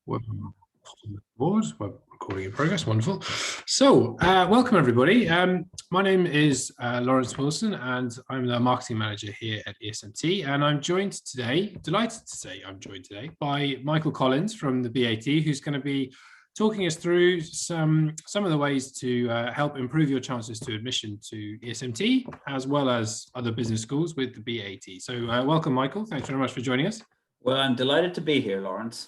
We're recording in progress. Wonderful. So, welcome everybody. My name is Lawrence Wilson, and I'm the marketing manager here at ESMT. And I'm joined today, delighted to say I'm joined today by Micheál Collins from the BAT, who's going to be talking us through some of the ways to help improve your chances to admission to ESMT, as well as other business schools with the BAT. So, welcome, Micheál. Thanks very much for joining us. Well, I'm delighted to be here, Lawrence.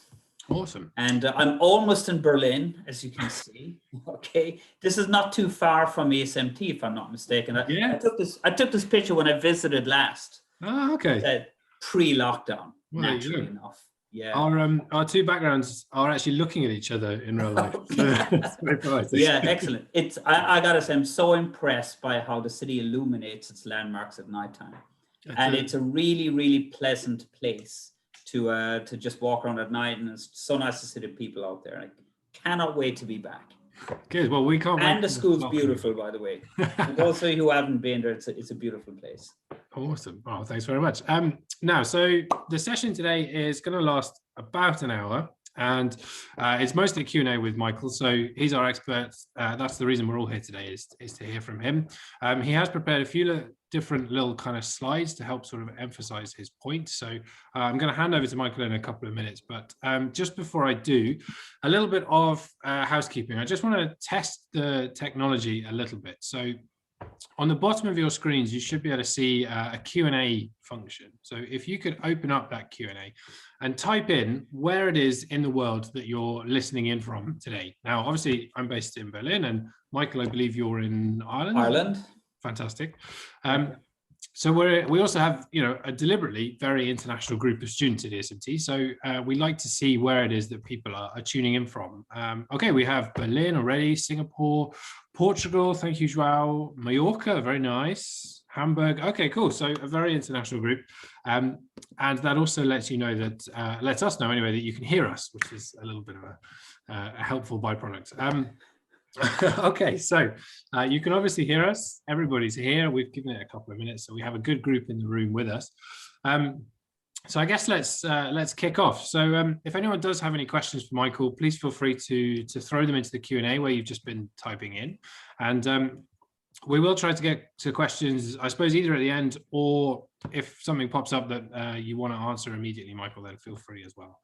Awesome. And I'm almost in Berlin, as you can see. Okay, this is not too far from ESMT, if I'm not mistaken. Yeah. I took this picture when I visited last. Oh, okay. Pre-lockdown, Well, naturally enough. Yeah. Our two backgrounds are actually looking at each other in real life. Yeah, excellent. I gotta say, I'm so impressed by how the city illuminates its landmarks at nighttime, and it's a really, really pleasant place to just walk around at night, and it's so nice to see the people out there. I cannot wait to be back. Good. Well, we can't. And the school's beautiful, by the way. For those of you who haven't been there, it's a beautiful place. Awesome. Oh, thanks very much. Now, so the session today is going to last about an hour, and it's mostly Q&A with Micheál. So he's our expert. That's the reason we're all here today, is to hear from him. He has prepared a few different little kind of slides to help sort of emphasize his point. So I'm going to hand over to Micheál in a couple of minutes, but just before I do, a little bit of housekeeping. I just want to test the technology a little bit. So on the bottom of your screens, you should be able to see a Q&A function. So if you could open up that Q&A and type in where it is in the world that you're listening in from today. Now, obviously, I'm based in Berlin, and Micheál, I believe you're in Ireland. Ireland. Fantastic. So we also have, a deliberately very international group of students at ESMT. So we like to see where it is that people are tuning in from. Okay, we have Berlin already, Singapore, Portugal. Thank you, Joao. Mallorca, very nice. Hamburg. Okay, cool. So a very international group. And that also lets you know that, lets us know anyway, that you can hear us, which is a little bit of a helpful byproduct. Okay, so you can obviously hear us. Everybody's here. We've given it a couple of minutes, so we have a good group in the room with us. So I guess let's kick off. So if anyone does have any questions for Micheál, please feel free to throw them into the Q&A where you've just been typing in, and we will try to get to questions, I suppose, either at the end, or if something pops up that you want to answer immediately, Micheál, then feel free as well.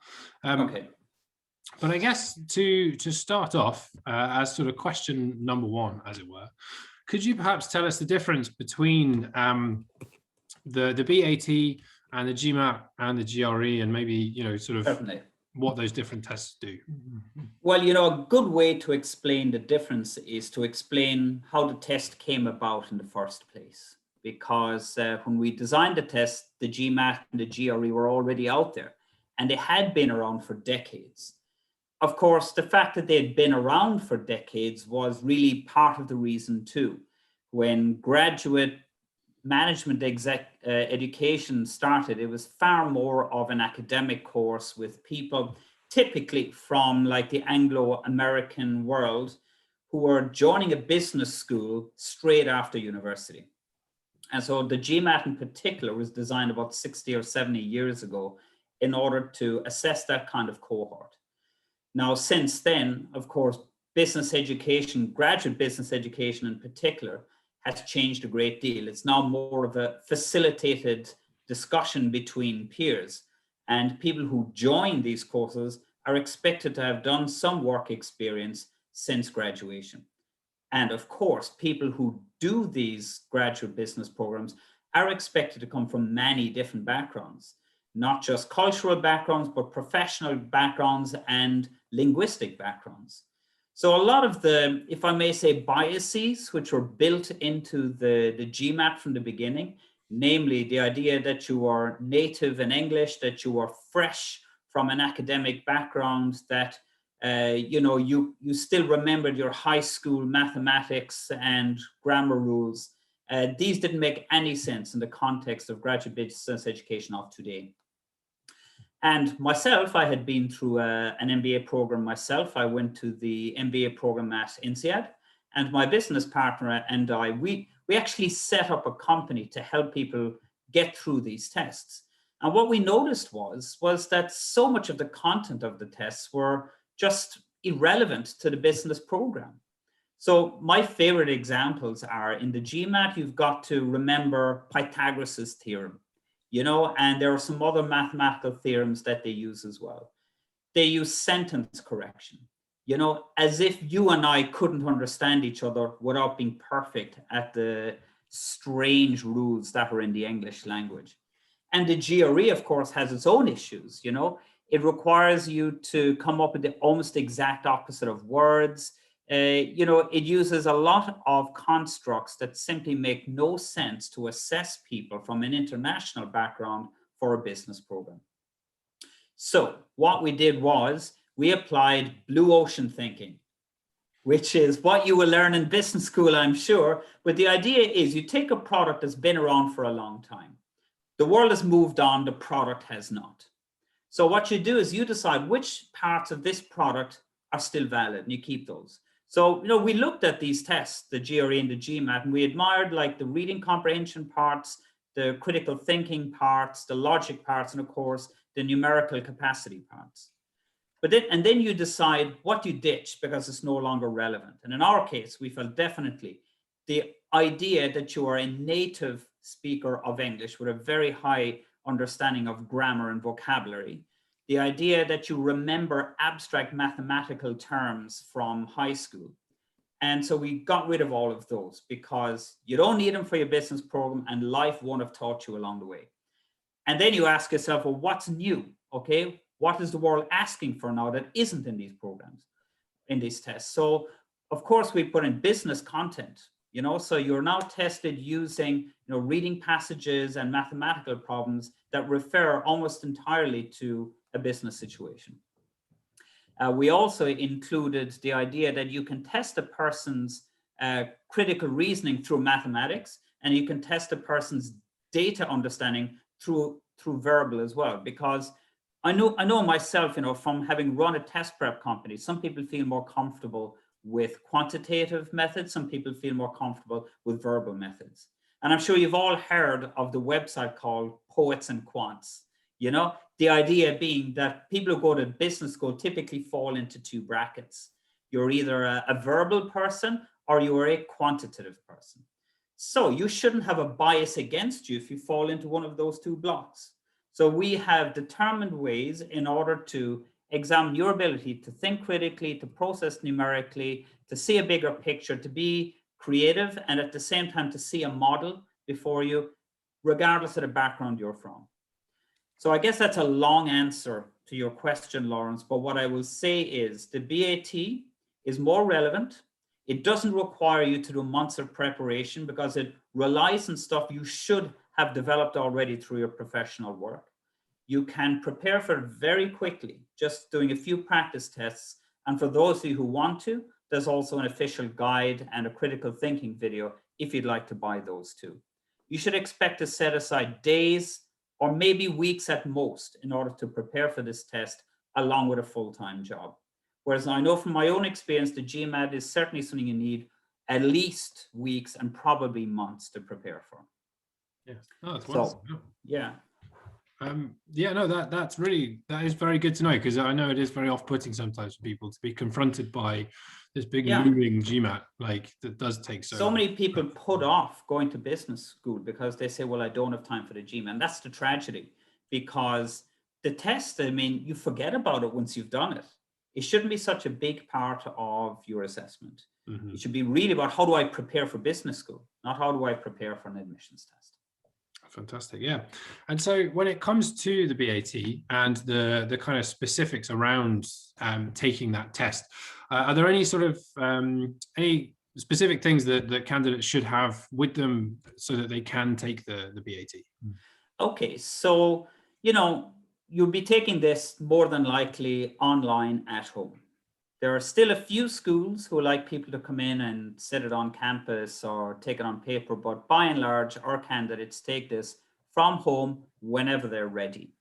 Okay. But I guess to start off, as sort of question number one, as it were, could you perhaps tell us the difference between the BAT and the GMAT and the GRE, and maybe, sort of Certainly. What those different tests do? Well, a good way to explain the difference is to explain how the test came about in the first place. Because when we designed the test, the GMAT and the GRE were already out there, and they had been around for decades. Of course, the fact that they had been around for decades was really part of the reason too. When graduate management education started, it was far more of an academic course with people typically from like the Anglo-American world who were joining a business school straight after university. And so the GMAT in particular was designed about 60 or 70 years ago in order to assess that kind of cohort. Now, since then, of course, business education, graduate business education in particular, has changed a great deal. It's now more of a facilitated discussion between peers, and people who join these courses are expected to have done some work experience since graduation. And of course, people who do these graduate business programs are expected to come from many different backgrounds. Not just cultural backgrounds, but professional backgrounds and linguistic backgrounds. So a lot of the, if I may say, biases which were built into the GMAT from the beginning, namely the idea that you are native in English, that you are fresh from an academic background, that you still remembered your high school mathematics and grammar rules. These didn't make any sense in the context of graduate business education of today. And myself, I had been through an MBA program myself. I went to the MBA program at INSEAD, and my business partner and I, we actually set up a company to help people get through these tests. And what we noticed was that so much of the content of the tests were just irrelevant to the business program. So my favorite examples are in the GMAT, you've got to remember Pythagoras's theorem, you know, and there are some other mathematical theorems that they use as well. They use sentence correction, you know, as if you and I couldn't understand each other without being perfect at the strange rules that are in the English language. And the GRE, of course, has its own issues, you know. It requires you to come up with the almost exact opposite of words. You know, it uses a lot of constructs that simply make no sense to assess people from an international background for a business program. So what we did was we applied blue ocean thinking, which is what you will learn in business school, I'm sure. But the idea is you take a product that's been around for a long time. The world has moved on, the product has not. So what you do is you decide which parts of this product are still valid and you keep those. So, you know, we looked at these tests, the GRE and the GMAT, and we admired like the reading comprehension parts, the critical thinking parts, the logic parts, and of course, the numerical capacity parts. But then you decide what you ditch because it's no longer relevant. And in our case, we felt definitely the idea that you are a native speaker of English with a very high understanding of grammar and vocabulary, the idea that you remember abstract mathematical terms from high school. And so we got rid of all of those because you don't need them for your business program and life won't have taught you along the way. And then you ask yourself, well, what's new? Okay, what is the world asking for now that isn't in these programs, in these tests? So of course we put in business content, you know, so you're now tested using, you know, reading passages and mathematical problems that refer almost entirely to a business situation. We also included the idea that you can test a person's critical reasoning through mathematics, and you can test a person's data understanding through verbal as well, because I know myself, you know, from having run a test prep company, some people feel more comfortable with quantitative methods, some people feel more comfortable with verbal methods. And I'm sure you've all heard of the website called Poets and Quants. You know, the idea being that people who go to business school typically fall into two brackets. You're either a verbal person or you're a quantitative person. So you shouldn't have a bias against you if you fall into one of those two blocks. So we have determined ways in order to examine your ability to think critically, to process numerically, to see a bigger picture, to be creative, and at the same time to see a model before you, regardless of the background you're from. So I guess that's a long answer to your question, Lawrence, but what I will say is the BAT is more relevant. It doesn't require you to do months of preparation because it relies on stuff you should have developed already through your professional work. You can prepare for it very quickly, just doing a few practice tests. And for those of you who want to, there's also an official guide and a critical thinking video if you'd like to buy those too. You should expect to set aside days or maybe weeks at most in order to prepare for this test along with a full-time job. Whereas I know from my own experience, the GMAT is certainly something you need at least weeks and probably months to prepare for. Yeah, oh, that's wonderful. So, yeah. Yeah, no, that is very good to know, because I know it is very off-putting sometimes for people to be confronted by this big looming GMAT, like that does take so long. Many people put off going to business school because they say, well, I don't have time for the GMAT. And that's the tragedy, because the test, I mean, you forget about it once you've done it. It shouldn't be such a big part of your assessment. Mm-hmm. It should be really about how do I prepare for business school, not how do I prepare for an admissions test. Fantastic, yeah. And so when it comes to the BAT and the kind of specifics around taking that test, are there any sort of any specific things that candidates should have with them so that they can take the BAT? Okay, so, you know, you'll be taking this more than likely online at home. There are still a few schools who like people to come in and sit it on campus or take it on paper, but by and large, our candidates take this from home whenever they're ready.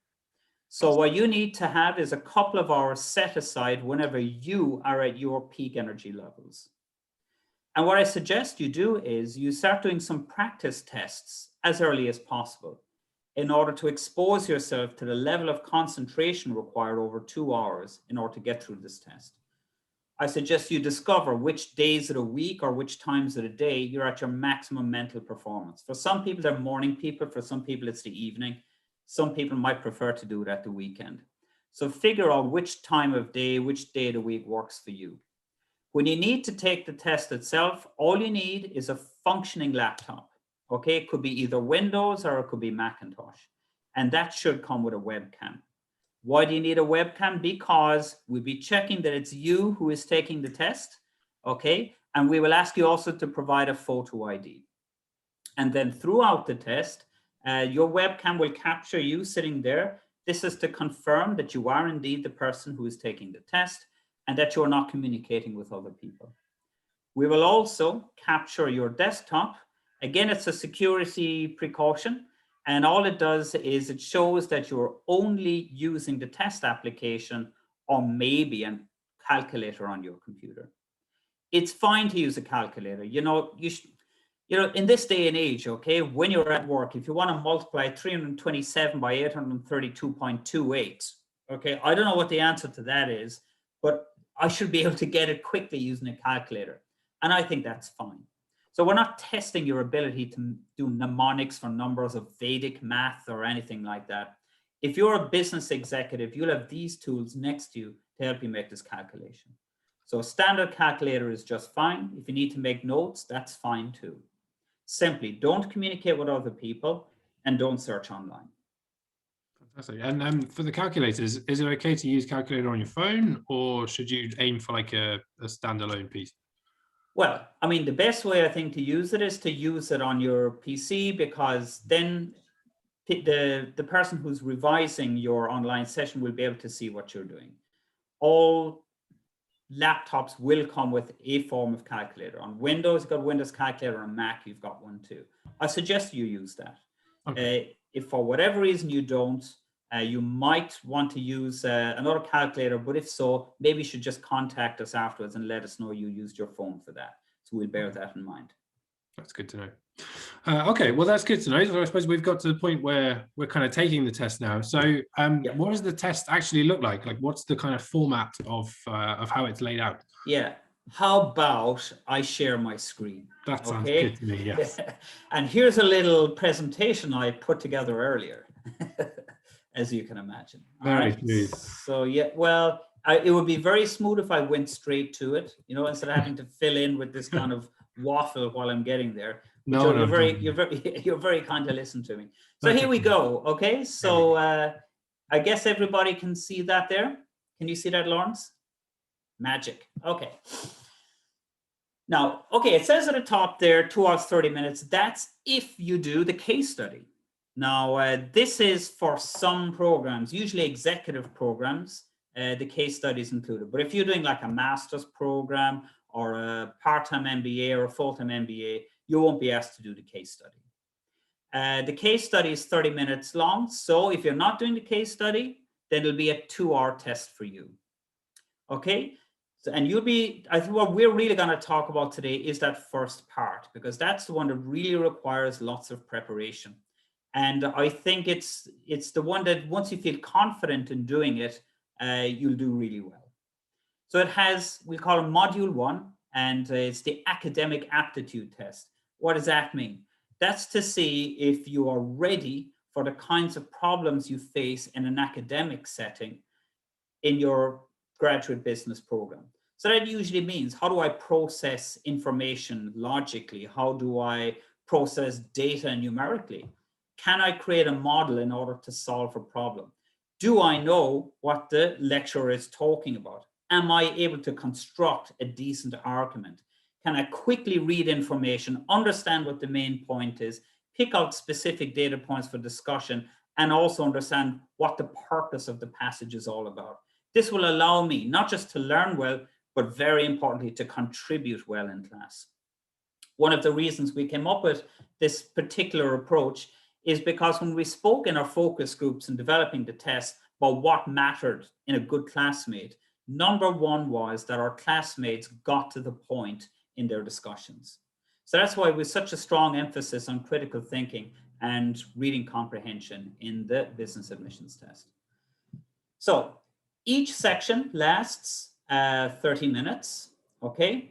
So what you need to have is a couple of hours set aside whenever you are at your peak energy levels. And what I suggest you do is you start doing some practice tests as early as possible. in order to expose yourself to the level of concentration required over 2 hours in order to get through this test. I suggest you discover which days of the week or which times of the day you're at your maximum mental performance. For some people, they're morning people. For some people, it's the evening. Some people might prefer to do it at the weekend. So figure out which time of day, which day of the week works for you. When you need to take the test itself, all you need is a functioning laptop. Okay, it could be either Windows or it could be Macintosh. And that should come with a webcam. Why do you need a webcam? Because we'll be checking that it's you who is taking the test, okay? And we will ask you also to provide a photo ID. And then throughout the test, your webcam will capture you sitting there. This is to confirm that you are indeed the person who is taking the test and that you are not communicating with other people. We will also capture your desktop. Again, it's a security precaution. And all it does is it shows that you're only using the test application or maybe a calculator on your computer. It's fine to use a calculator. You know, in this day and age, okay, when you're at work, if you want to multiply 327 by 832.28, okay, I don't know what the answer to that is, but I should be able to get it quickly using a calculator. And I think that's fine. So we're not testing your ability to do mnemonics for numbers of Vedic math or anything like that. If you're a business executive, you'll have these tools next to you to help you make this calculation. So a standard calculator is just fine. If you need to make notes, that's fine too. Simply don't communicate with other people and don't search online. Fantastic. And for the calculators, is it okay to use calculator on your phone, or should you aim for like a standalone piece? Well, I mean, the best way I think to use it is to use it on your PC, because then the person who's revising your online session will be able to see what you're doing. All laptops will come with a form of calculator. On Windows, you've got Windows Calculator. On Mac, you've got one too. I suggest you use that. Okay. If for whatever reason you don't, you might want to use another calculator, but if so, maybe you should just contact us afterwards and let us know you used your phone for that. So we'll bear that in mind. That's good to know. Okay, well, that's good to know. So I suppose we've got to the point where we're kind of taking the test now. So what does the test actually look like? Like, what's the kind of format of how it's laid out? Yeah. How about I share my screen? That sounds good to me, yes. And here's a little presentation I put together earlier, as you can imagine. Very smooth. So yeah, well, it would be very smooth if I went straight to it, you know, instead of having to fill in with this kind of waffle while I'm getting there. You're very kind to listen to me. So here we go. Okay, so I guess everybody can see that there. Can you see that, Lawrence? Magic. Okay. Now, okay, it says at the top there, 2 hours, 30 minutes. That's if you do the case study. Now, this is for some programs, usually executive programs, the case study is included. But if you're doing like a master's program or a part-time MBA or a full-time MBA, you won't be asked to do the case study. The case study is 30 minutes long. So if you're not doing the case study, then it'll be a 2-hour test for you. Okay. So, and I think what we're really going to talk about today is that first part, because that's the one that really requires lots of preparation. And I think it's the one that once you feel confident in doing it, you'll do really well. So it has, we call it module 1, and it's the academic aptitude test. What does that mean? That's to see if you are ready for the kinds of problems you face in an academic setting in your graduate business program. So that usually means, how do I process information logically? How do I process data numerically? Can I create a model in order to solve a problem? Do I know what the lecturer is talking about? Am I able to construct a decent argument? Can I quickly read information, understand what the main point is, pick out specific data points for discussion, and also understand what the purpose of the passage is all about? This will allow me not just to learn well, but very importantly, to contribute well in class. One of the reasons we came up with this particular approach is because when we spoke in our focus groups and developing the test about what mattered in a good classmate, number one was that our classmates got to the point in their discussions. So that's why with such a strong emphasis on critical thinking and reading comprehension in the business admissions test. So each section lasts 30 minutes, okay?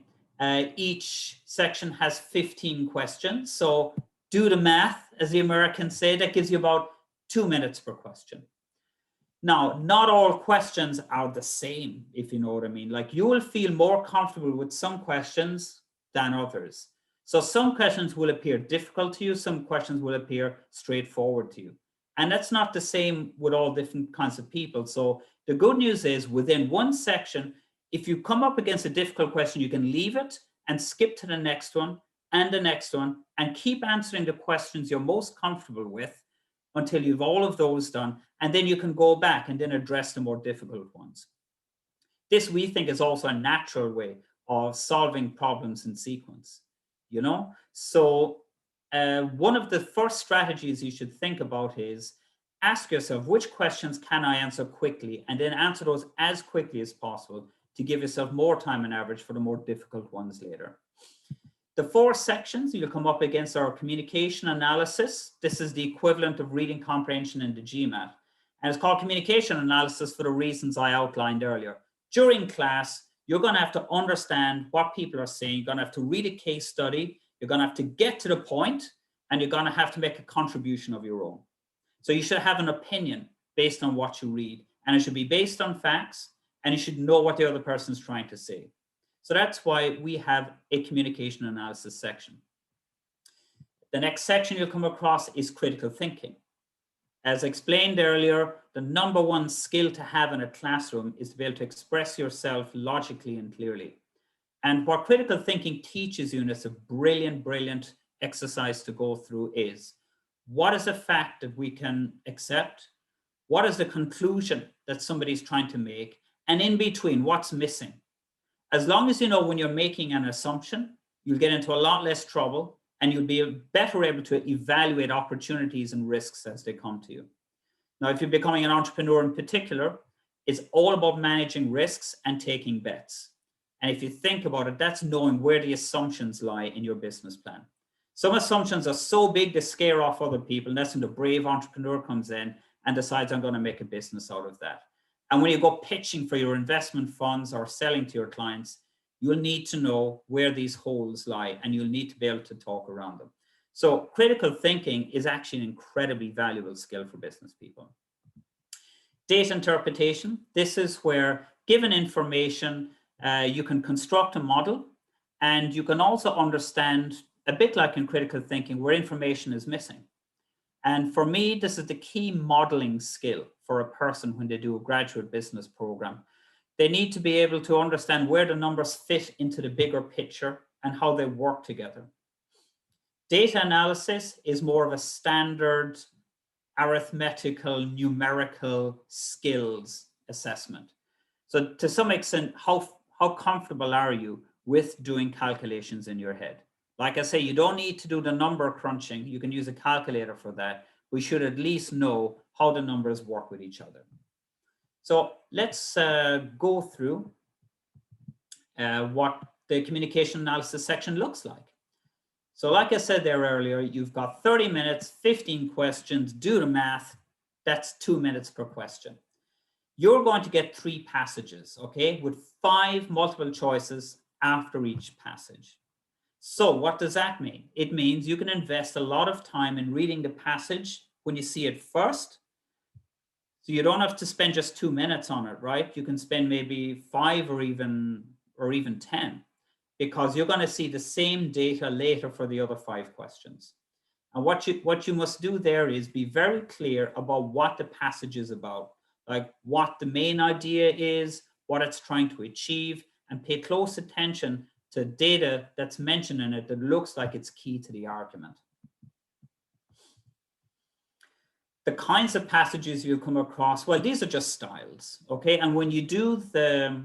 Each section has 15 questions. So do the math, as the Americans say, that gives you about 2 minutes per question. Now, not all questions are the same, if you know what I mean. Like, you will feel more comfortable with some questions than others. So some questions will appear difficult to you, some questions will appear straightforward to you. And that's not the same with all different kinds of people. So the good news is, within one section, if you come up against a difficult question, you can leave it and skip to the next one and the next one and keep answering the questions you're most comfortable with until you've all of those done. And then you can go back and then address the more difficult ones. This, we think, is also a natural way of solving problems in sequence, you know? So one of the first strategies you should think about is ask yourself, which questions can I answer quickly? And then answer those as quickly as possible to give yourself more time on average for the more difficult ones later. The 4 sections you'll come up against are communication analysis. This is the equivalent of reading comprehension in the GMAT. And it's called communication analysis for the reasons I outlined earlier. During class, you're going to have to understand what people are saying. You're going to have to read a case study. You're going to have to get to the point, and you're going to have to make a contribution of your own. So you should have an opinion based on what you read, and it should be based on facts, and you should know what the other person is trying to say. So that's why we have a communication analysis section. The next section you'll come across is critical thinking. As explained earlier, the #1 skill to have in a classroom is to be able to express yourself logically and clearly. And what critical thinking teaches you, and it's a brilliant, brilliant exercise to go through, is what is a fact that we can accept? What is the conclusion that somebody's trying to make? And in between, what's missing? As long as you know when you're making an assumption, you'll get into a lot less trouble and you'll be better able to evaluate opportunities and risks as they come to you. Now, if you're becoming an entrepreneur in particular, it's all about managing risks and taking bets. And if you think about it, that's knowing where the assumptions lie in your business plan. Some assumptions are so big they scare off other people, and that's when the brave entrepreneur comes in and decides, I'm going to make a business out of that. And when you go pitching for your investment funds or selling to your clients, you'll need to know where these holes lie, and you'll need to be able to talk around them. So critical thinking is actually an incredibly valuable skill for business people. Data interpretation. This is where, given information, you can construct a model, and you can also understand, a bit like in critical thinking, where information is missing. And for me, this is the key modeling skill for a person when they do a graduate business program. They need to be able to understand where the numbers fit into the bigger picture and how they work together. Data analysis is more of a standard arithmetical, numerical skills assessment. So to some extent, how comfortable are you with doing calculations in your head? Like I say, you don't need to do the number crunching. You can use a calculator for that. We should at least know how the numbers work with each other. So let's go through what the communication analysis section looks like. So like I said there earlier, you've got 30 minutes, 15 questions, do the math. That's 2 minutes per question. You're going to get 3 passages, okay, with 5 multiple choices after each passage. So what does that mean? It means you can invest a lot of time in reading the passage when you see it first. So you don't have to spend just 2 minutes on it, right? You can spend maybe 5 or even 10, because you're going to see the same data later for the other 5 questions. And what you must do there is be very clear about what the passage is about, like what the main idea is, what it's trying to achieve, and pay close attention to data that's mentioned in it that looks like it's key to the argument. The kinds of passages you'll come across, well, these are just styles, okay? And when you do the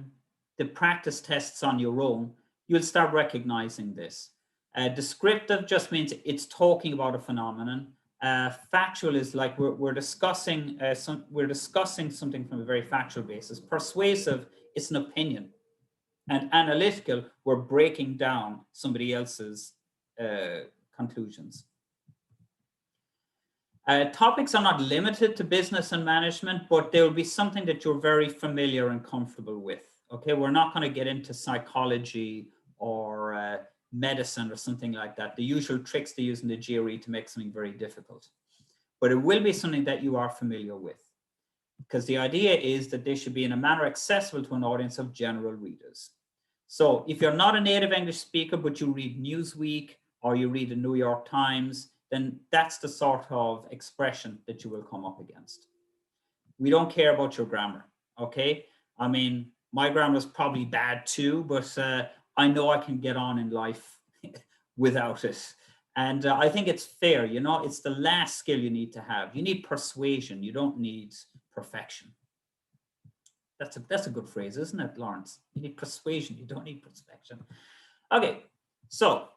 practice tests on your own, you'll start recognizing this. Descriptive just means it's talking about a phenomenon. Factual is like we're discussing something from a very factual basis. Persuasive is an opinion. And analytical, we're breaking down somebody else's conclusions. Topics are not limited to business and management, but there will be something that you're very familiar and comfortable with. Okay, we're not going to get into psychology or medicine or something like that. The usual tricks they use in the GRE to make something very difficult. But it will be something that you are familiar with, because the idea is that they should be in a manner accessible to an audience of general readers. So if you're not a native English speaker, but you read Newsweek or you read the New York Times, then that's the sort of expression that you will come up against. We don't care about your grammar, okay? I mean, my grammar is probably bad too, but I know I can get on in life without it. And I think it's fair, you know, it's the last skill you need to have. You need persuasion, you don't need perfection. That's a good phrase, isn't it, Lawrence? You need persuasion, you don't need perfection. Okay, so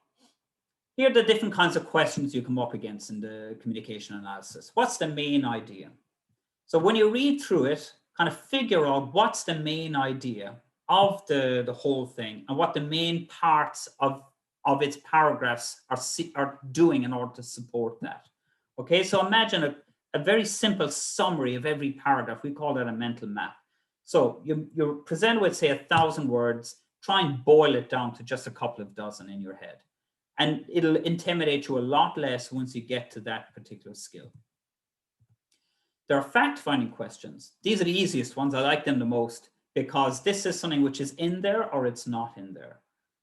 here are the different kinds of questions you come up against in the communication analysis. What's the main idea? So when you read through it, kind of figure out what's the main idea of the whole thing and what the main parts of its paragraphs are doing in order to support that. Okay, so imagine a very simple summary of every paragraph. We call that a mental map. So you're presented with, say, 1,000 words. Try and boil it down to just a couple of dozen in your head. And it'll intimidate you a lot less once you get to that particular skill. There are fact-finding questions. These are the easiest ones. I like them the most because this is something which is in there or it's not in there.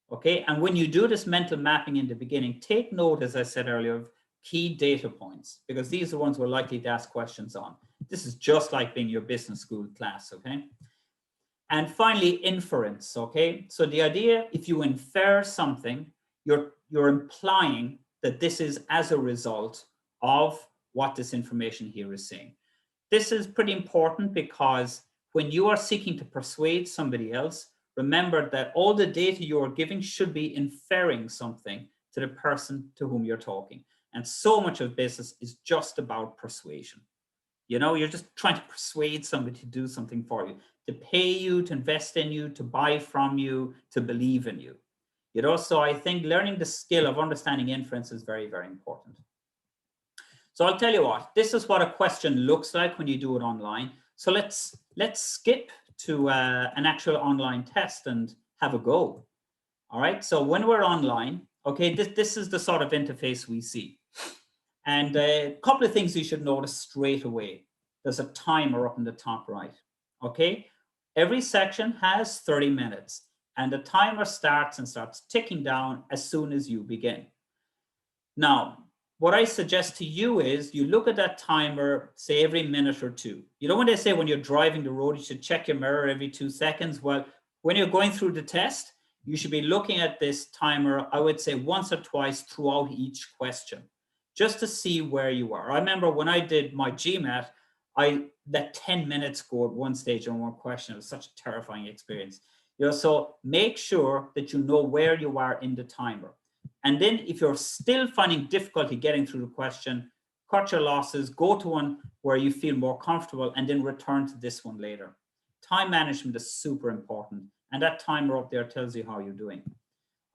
Okay, and when you do this mental mapping in the beginning, take note, as I said earlier, of key data points, because these are the ones we're likely to ask questions on. This is just like being your business school class, okay? And finally, inference, okay? So the idea, if you infer something, you're implying that this is as a result of what this information here is saying. This is pretty important because when you are seeking to persuade somebody else, remember that all the data you are giving should be inferring something to the person to whom you're talking. And so much of business is just about persuasion. You know, you're just trying to persuade somebody to do something for you, to pay you, to invest in you, to buy from you, to believe in you. You know, so I think learning the skill of understanding inference is very, very important. So I'll tell you what, this is what a question looks like when you do it online. So let's skip to an actual online test and have a go. All right, so when we're online, okay, this is the sort of interface we see. And a couple of things you should notice straight away. There's a timer up in the top right, okay? Every section has 30 minutes and the timer starts ticking down as soon as you begin. Now, what I suggest to you is you look at that timer, say every minute or two. You know when they say when you're driving the road, you should check your mirror every 2 seconds? Well, when you're going through the test, you should be looking at this timer, I would say once or twice throughout each question, just to see where you are. I remember when I did my GMAT, that 10 minutes go at one stage on one question. It was such a terrifying experience. You know, so make sure that you know where you are in the timer. And then if you're still finding difficulty getting through the question, cut your losses, go to one where you feel more comfortable, and then return to this one later. Time management is super important. And that timer up there tells you how you're doing.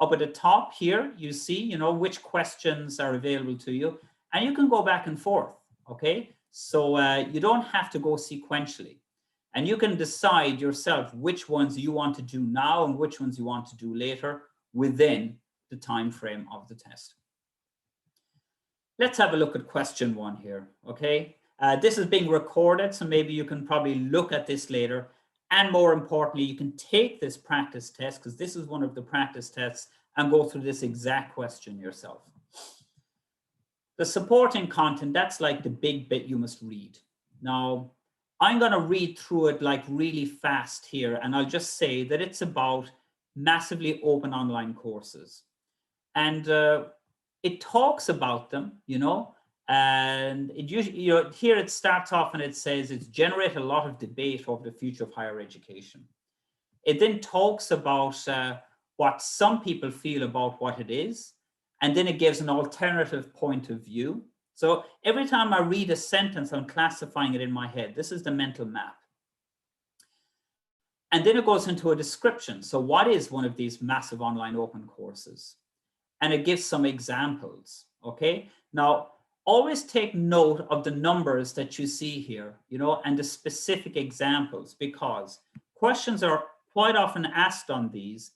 Up at the top here, you see, you know, which questions are available to you. And you can go back and forth, okay? So you don't have to go sequentially. And you can decide yourself which ones you want to do now and which ones you want to do later within the time frame of the test. Let's have a look at question 1 here, okay? This is being recorded, so maybe you can probably look at this later. And more importantly, you can take this practice test, because this is one of the practice tests, and go through this exact question yourself. The supporting content, that's like the big bit you must read. Now, I'm going to read through it like really fast here, and I'll just say that it's about massively open online courses. And it talks about them, you know, and it usually, you know, here it starts off and it says it's generated a lot of debate over the future of higher education. It then talks about what some people feel about what it is, and then it gives an alternative point of view. So every time I read a sentence, I'm classifying it in my head. This is the mental map. And then it goes into a description. So what is one of these massive online open courses? And it gives some examples, okay? Now, always take note of the numbers that you see here, you know, and the specific examples, because questions are quite often asked on these,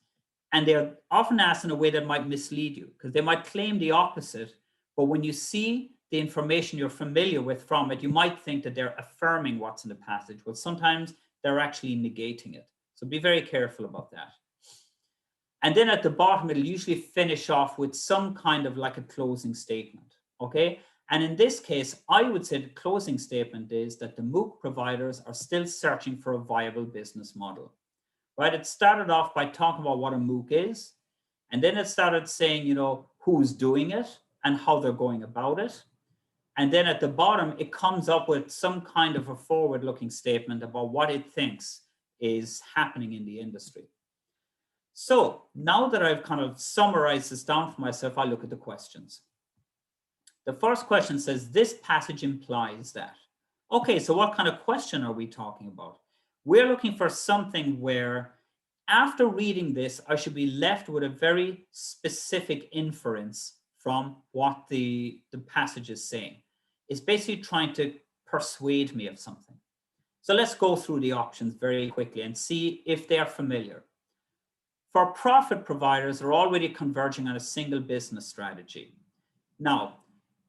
and they're often asked in a way that might mislead you, because they might claim the opposite, but when you see the information you're familiar with from it, you might think that they're affirming what's in the passage, but sometimes they're actually negating it. So be very careful about that. And then at the bottom, it'll usually finish off with some kind of like a closing statement, okay? And in this case, I would say the closing statement is that the MOOC providers are still searching for a viable business model, right? It started off by talking about what a MOOC is, and then it started saying, you know, who's doing it and how they're going about it. And then at the bottom, it comes up with some kind of a forward-looking statement about what it thinks is happening in the industry. So now that I've kind of summarized this down for myself, I look at the questions. The first question says, this passage implies that. Okay, so what kind of question are we talking about? We're looking for something where after reading this, I should be left with a very specific inference from what the passage is saying. It's basically trying to persuade me of something. So let's go through the options very quickly and see if they are familiar. For-profit providers are already converging on a single business strategy. Now,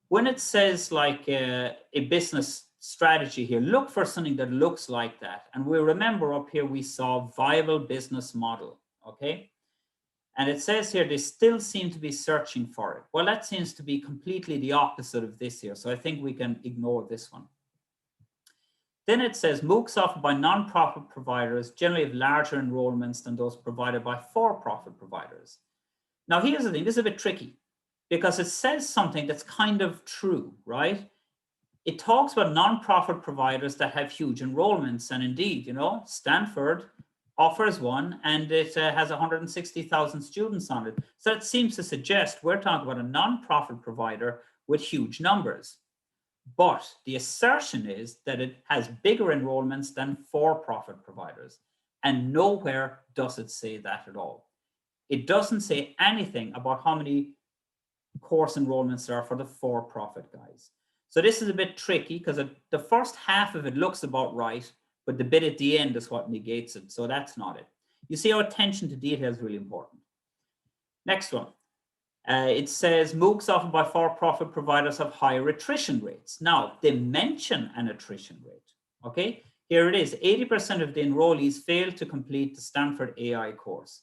when it says like a business strategy here, look for something that looks like that. And we remember up here, we saw viable business model, okay? And it says here, they still seem to be searching for it. Well, that seems to be completely the opposite of this here. So I think we can ignore this one. Then it says MOOCs offered by non-profit providers generally have larger enrollments than those provided by for-profit providers. Now, here's the thing, this is a bit tricky because it says something that's kind of true, right? It talks about non-profit providers that have huge enrollments. And indeed, you know, Stanford offers one and it has 160,000 students on it. So it seems to suggest we're talking about a non-profit provider with huge numbers. But the assertion is that it has bigger enrollments than for-profit providers. And nowhere does it say that at all. It doesn't say anything about how many course enrollments there are for the for-profit guys. So this is a bit tricky because the first half of it looks about right, but the bit at the end is what negates it. So that's not it. You see how attention to detail is really important. Next one. It says MOOCs offered by for-profit providers have higher attrition rates. Now, they mention an attrition rate, okay? Here it is, 80% of the enrollees fail to complete the Stanford AI course.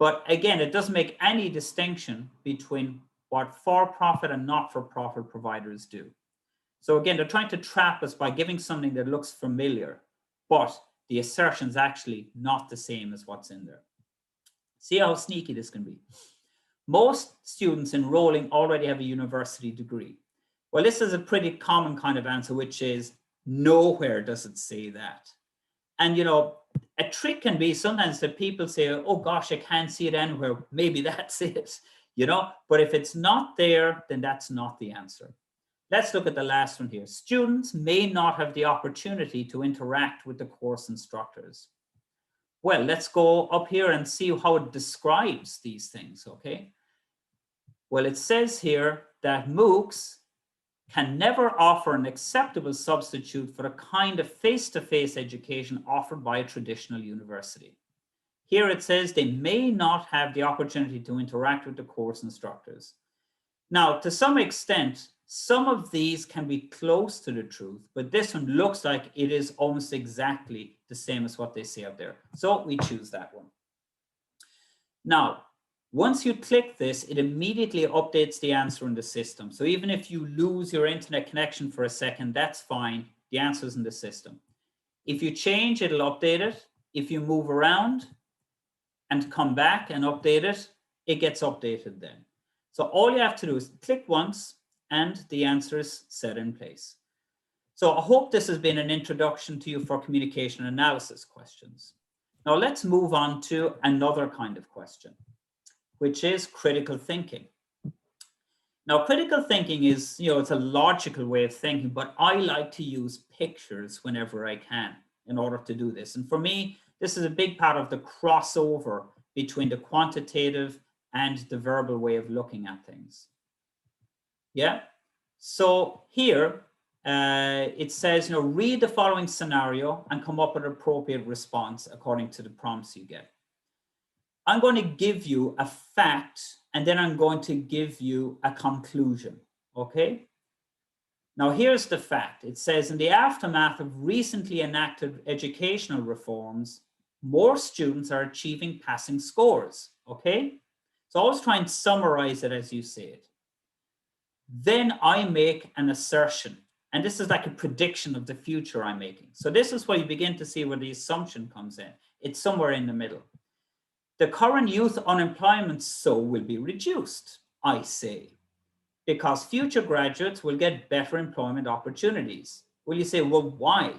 But again, it doesn't make any distinction between what for-profit and not-for-profit providers do. So again, they're trying to trap us by giving something that looks familiar, but the assertion's actually not the same as what's in there. See how sneaky this can be. Most students enrolling already have a university degree. Well, this is a pretty common kind of answer, which is nowhere does it say that. And, you know, a trick can be sometimes that people say, oh gosh, I can't see it anywhere. Maybe that's it, you know, but if it's not there, then that's not the answer. Let's look at the last one here. Students may not have the opportunity to interact with the course instructors. Well, let's go up here and see how it describes these things, okay? Well, it says here that MOOCs can never offer an acceptable substitute for the kind of face-to-face education offered by a traditional university. Here it says they may not have the opportunity to interact with the course instructors. Now, to some extent, some of these can be close to the truth, but this one looks like it is almost exactly the same as what they say up there. So we choose that one. Now, once you click this, it immediately updates the answer in the system. So even if you lose your internet connection for a second, that's fine. The answer is in the system. If you change, it'll update it. If you move around and come back and update it, it gets updated then. So all you have to do is click once and the answer is set in place. So I hope this has been an introduction to you for communication analysis questions. Now let's move on to another kind of question, which is critical thinking. Now, critical thinking is, you know, it's a logical way of thinking, but I like to use pictures whenever I can in order to do this. And for me, this is a big part of the crossover between the quantitative and the verbal way of looking at things. Yeah. So here it says, you know, read the following scenario and come up with an appropriate response according to the prompts you get. I'm going to give you a fact, and then I'm going to give you a conclusion, okay? Now here's the fact. It says, in the aftermath of recently enacted educational reforms, more students are achieving passing scores, okay? So always try and summarize it as you say it. Then I make an assertion, and this is like a prediction of the future I'm making. So this is where you begin to see where the assumption comes in. It's somewhere in the middle. The current youth unemployment will be reduced, I say, because future graduates will get better employment opportunities. Well, you say, well, why?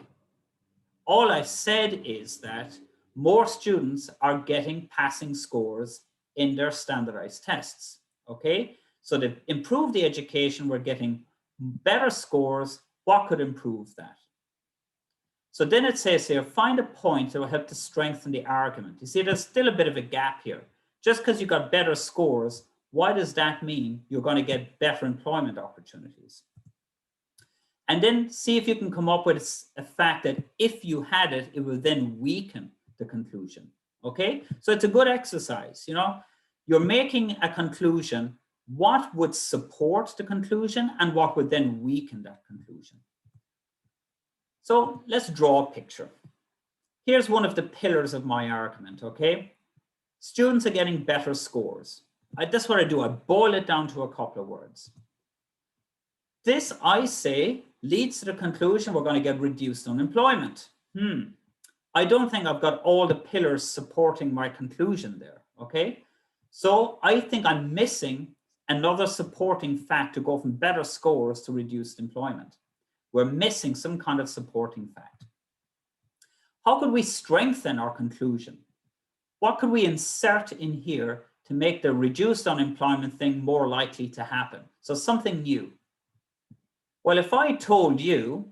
All I've said is that more students are getting passing scores in their standardized tests, okay? So to improve the education, we're getting better scores. What could improve that? So then it says here, find a point that will help to strengthen the argument. You see, there's still a bit of a gap here. Just because you got better scores, why does that mean you're going to get better employment opportunities? And then see if you can come up with a fact that if you had it, it will then weaken the conclusion, okay? So it's a good exercise, you know? You're making a conclusion. What would support the conclusion and what would then weaken that conclusion? So let's draw a picture. Here's one of the pillars of my argument, okay? Students are getting better scores. That's what I do. I boil it down to a couple of words. This, I say, leads to the conclusion we're going to get reduced unemployment. I don't think I've got all the pillars supporting my conclusion there, okay? So I think I'm missing another supporting fact to go from better scores to reduced employment. We're missing some kind of supporting fact. How could we strengthen our conclusion? What could we insert in here to make the reduced unemployment thing more likely to happen? So something new. Well, if I told you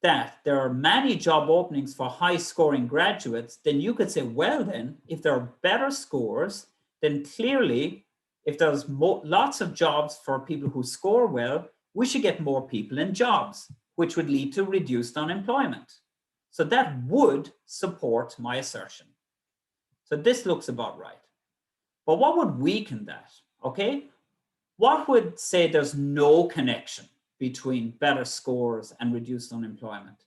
that there are many job openings for high scoring graduates, then you could say, well, then if there are better scores, then clearly if there's lots of jobs for people who score well, we should get more people in jobs, which would lead to reduced unemployment. So that would support my assertion. So this looks about right. But what would weaken that? Okay, what would say there's no connection between better scores and reduced unemployment?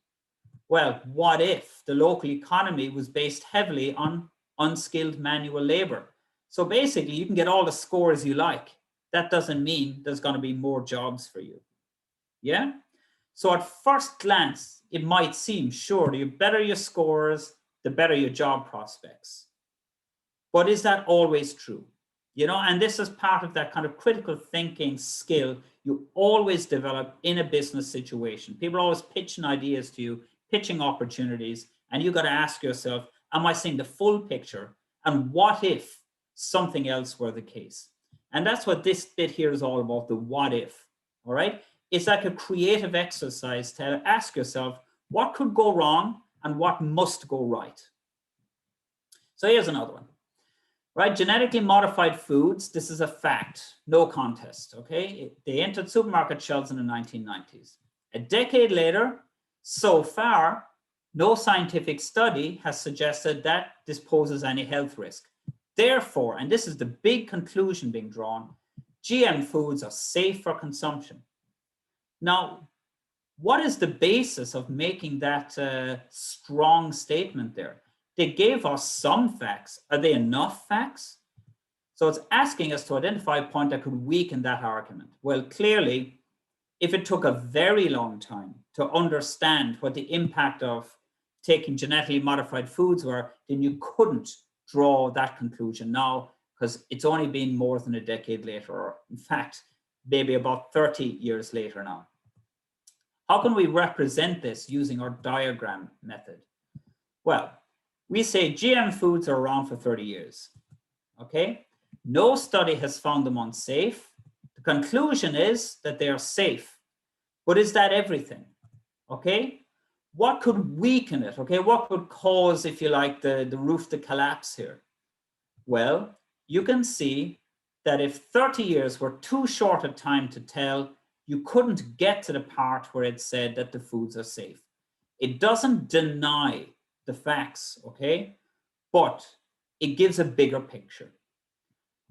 Well, what if the local economy was based heavily on unskilled manual labor? So basically, you can get all the scores you like. That doesn't mean there's going to be more jobs for you. Yeah? So at first glance, it might seem, sure, the better your scores, the better your job prospects. But is that always true? You know, and this is part of that kind of critical thinking skill you always develop in a business situation. People are always pitching ideas to you, pitching opportunities, and you got to ask yourself, am I seeing the full picture? And what if something else were the case? And that's what this bit here is all about, the what if, all right? It's like a creative exercise to ask yourself, what could go wrong and what must go right? So here's another one. Right, genetically modified foods, this is a fact, no contest, okay? They entered supermarket shelves in the 1990s. A decade later, so far, no scientific study has suggested that this poses any health risk. Therefore, and this is the big conclusion being drawn, GM foods are safe for consumption. Now, what is the basis of making that strong statement there? They gave us some facts. Are they enough facts? So it's asking us to identify a point that could weaken that argument. Well, clearly, if it took a very long time to understand what the impact of taking genetically modified foods were, then you couldn't draw that conclusion now because it's only been more than a decade later, or in fact, maybe about 30 years later now. How can we represent this using our diagram method? Well, we say GM foods are around for 30 years, okay? No study has found them unsafe. The conclusion is that they are safe, but is that everything, okay? What could weaken it, okay? What would cause, if you like, the roof to collapse here? Well, you can see that if 30 years were too short a time to tell, you couldn't get to the part where it said that the foods are safe. It doesn't deny the facts, okay? But it gives a bigger picture.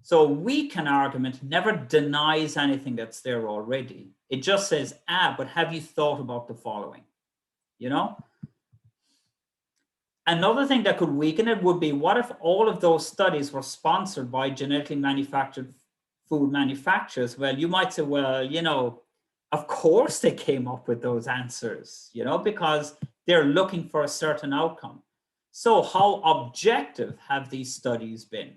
So a weaken argument never denies anything that's there already. It just says, but have you thought about the following? You know? Another thing that could weaken it would be, what if all of those studies were sponsored by genetically manufactured food manufacturers? Well, you might say, well, you know, of course they came up with those answers, you know, because they're looking for a certain outcome. So how objective have these studies been?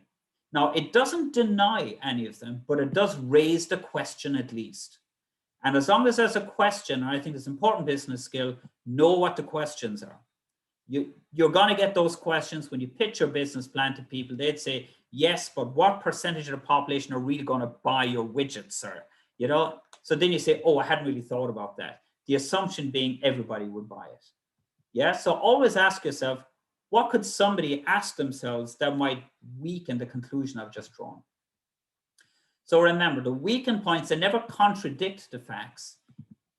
Now, it doesn't deny any of them, but it does raise the question at least. And as long as there's a question, and I think it's an important business skill, know what the questions are. You're going to get those questions when you pitch your business plan to people. They'd say, yes, but what percentage of the population are really going to buy your widget, sir? You know, so then you say, oh, I hadn't really thought about that. The assumption being everybody would buy it. Yeah, so always ask yourself, what could somebody ask themselves that might weaken the conclusion I've just drawn? So remember, the weakened points, they never contradict the facts,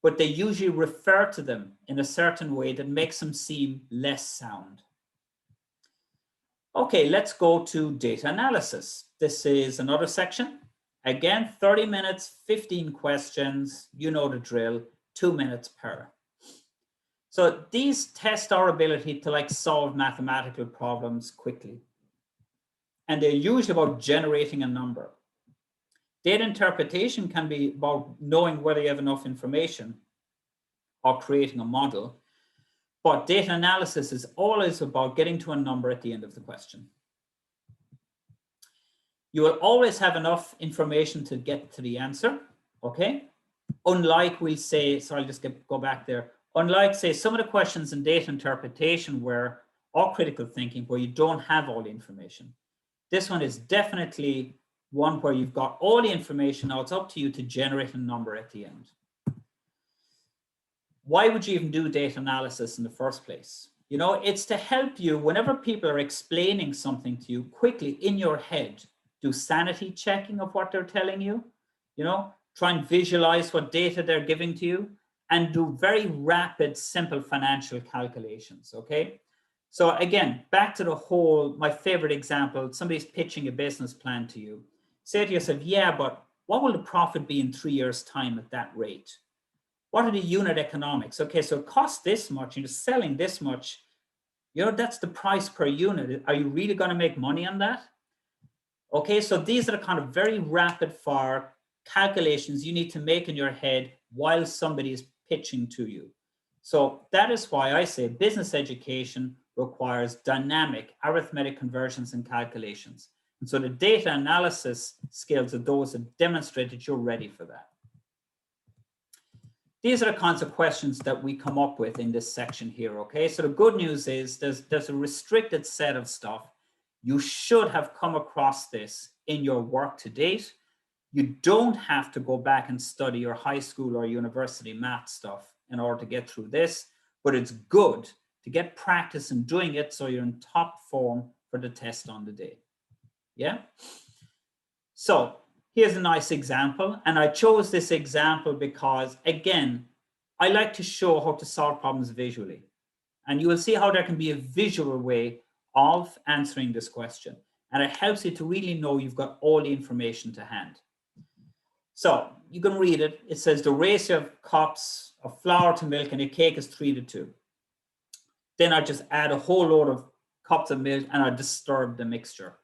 but they usually refer to them in a certain way that makes them seem less sound. Okay, let's go to data analysis. This is another section. Again, 30 minutes, 15 questions, you know the drill, 2 minutes per. So these test our ability to solve mathematical problems quickly. And they're usually about generating a number. Data interpretation can be about knowing whether you have enough information or creating a model. But data analysis is always about getting to a number at the end of the question. You will always have enough information to get to the answer, okay? Unlike we'll say, so I'll just go back there. Unlike, say, some of the questions in data interpretation or critical thinking where you don't have all the information. This one is definitely one where you've got all the information. Now it's up to you to generate a number at the end. Why would you even do data analysis in the first place? You know, it's to help you whenever people are explaining something to you quickly in your head, do sanity checking of what they're telling you, you know, try and visualize what data they're giving to you, and do very rapid, simple financial calculations, okay? So again, back to the whole, my favorite example, somebody's pitching a business plan to you. Say to yourself, yeah, but what will the profit be in 3 years' time at that rate? What are the unit economics? Okay, so it costs this much, you're selling this much, you know, that's the price per unit. Are you really going to make money on that? Okay, so these are the kind of very rapid fire calculations you need to make in your head while somebody is pitching to you. So that is why I say business education requires dynamic arithmetic conversions and calculations. And so the data analysis skills are those that demonstrate that you're ready for that. These are the kinds of questions that we come up with in this section here, okay? So the good news is there's a restricted set of stuff. You should have come across this in your work to date. You don't have to go back and study your high school or university math stuff in order to get through this, but it's good to get practice in doing it so you're in top form for the test on the day. Yeah? So here's a nice example, and I chose this example because, again, I like to show how to solve problems visually. And you will see how there can be a visual way of answering this question. And it helps you to really know you've got all the information to hand. So you can read it. It says the ratio of cups of flour to milk in a cake is 3:2. Then I just add a whole load of cups of milk and I disturb the mixture.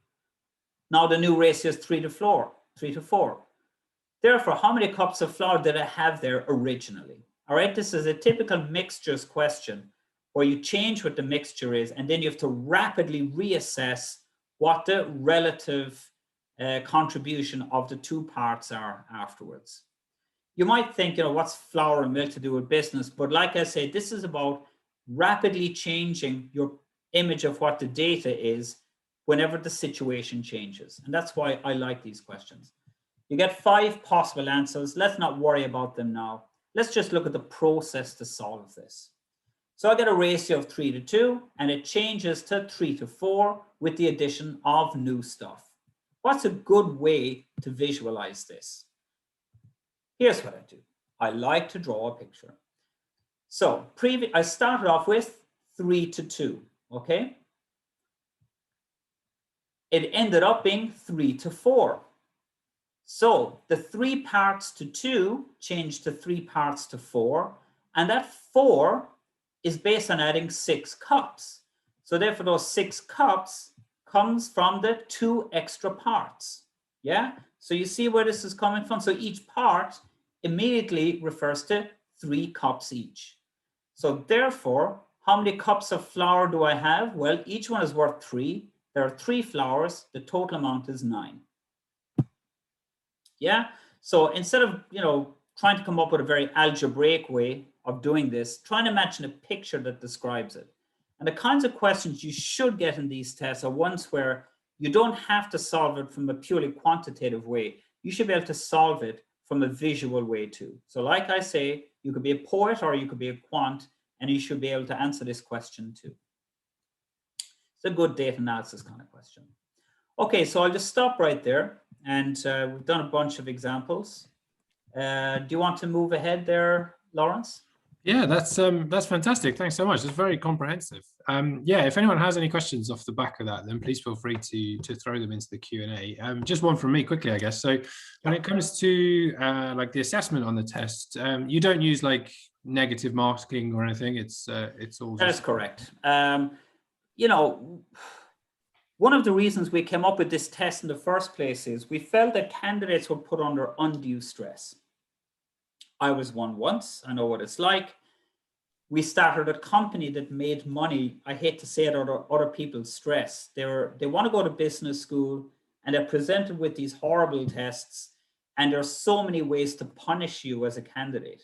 Now the new ratio is 3:4. Therefore, how many cups of flour did I have there originally? All right, this is a typical mixtures question where you change what the mixture is, and then you have to rapidly reassess what the relative contribution of the two parts are afterwards. You might think, you know, what's flour and milk to do with business? But like I say, this is about rapidly changing your image of what the data is whenever the situation changes. And that's why I like these questions. You get 5 possible answers. Let's not worry about them now. Let's just look at the process to solve this. So I get a ratio of 3:2, and it changes to 3:4 with the addition of new stuff. What's a good way to visualize this? Here's what I do. I like to draw a picture. So I started off with 3-2, okay? It ended up being 3-4. So the 3 parts to 2 changed to 3 parts to 4. And that 4 is based on adding 6 cups. So therefore those 6 cups comes from the 2 extra parts. Yeah? So you see where this is coming from? So each part immediately refers to 3 cups each. So therefore, how many cups of flour do I have? Well, each one is worth 3. There are 3 flours. The total amount is 9. Yeah. So instead of, trying to come up with a very algebraic way of doing this, try and imagine a picture that describes it. And the kinds of questions you should get in these tests are ones where you don't have to solve it from a purely quantitative way. You should be able to solve it from a visual way too. So like I say, you could be a poet or you could be a quant, and you should be able to answer this question too. It's a good data analysis kind of question. Okay, so I'll just stop right there. And we've done a bunch of examples. Do you want to move ahead there, Lawrence? Yeah, that's fantastic. Thanks so much. It's very comprehensive. Yeah, if anyone has any questions off the back of that, then please feel free to throw them into the Q&A. Just one from me quickly, I guess. So when it comes to like the assessment on the test, you don't use like negative marking or anything. It's all. That is correct. One of the reasons we came up with this test in the first place is we felt that candidates were put under undue stress. I was one once. I know what it's like. We started a company that made money, I hate to say it, out of other people's stress. They want to go to business school, and they're presented with these horrible tests, and there's so many ways to punish you as a candidate.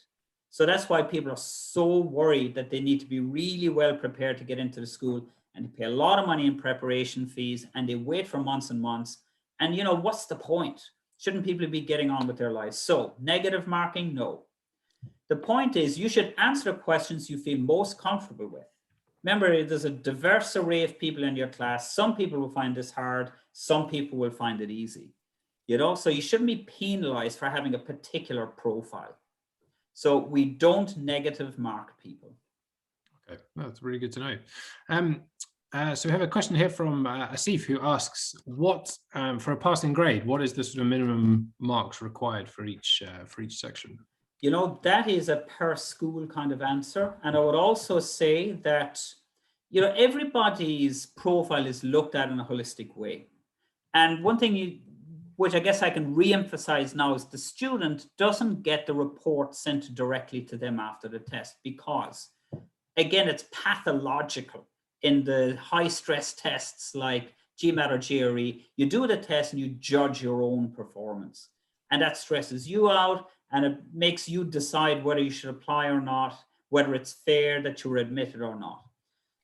So that's why people are so worried that they need to be really well prepared to get into the school, and they pay a lot of money in preparation fees, and they wait for months and months. And what's the point? Shouldn't people be getting on with their lives? So negative marking, no. The point is you should answer the questions you feel most comfortable with. Remember, there's a diverse array of people in your class. Some people will find this hard. Some people will find it easy. So you shouldn't be penalized for having a particular profile. So we don't negative mark people. Okay, well, that's really good to know. So we have a question here from Asif, who asks, what for a passing grade, what is the sort of minimum marks required for each section? That is a per school kind of answer. And I would also say that, everybody's profile is looked at in a holistic way. And one thing which I guess I can re-emphasize now, is the student doesn't get the report sent directly to them after the test, because again, it's pathological in the high stress tests like GMAT or GRE. You do the test and you judge your own performance, and that stresses you out, and it makes you decide whether you should apply or not, whether it's fair that you were admitted or not.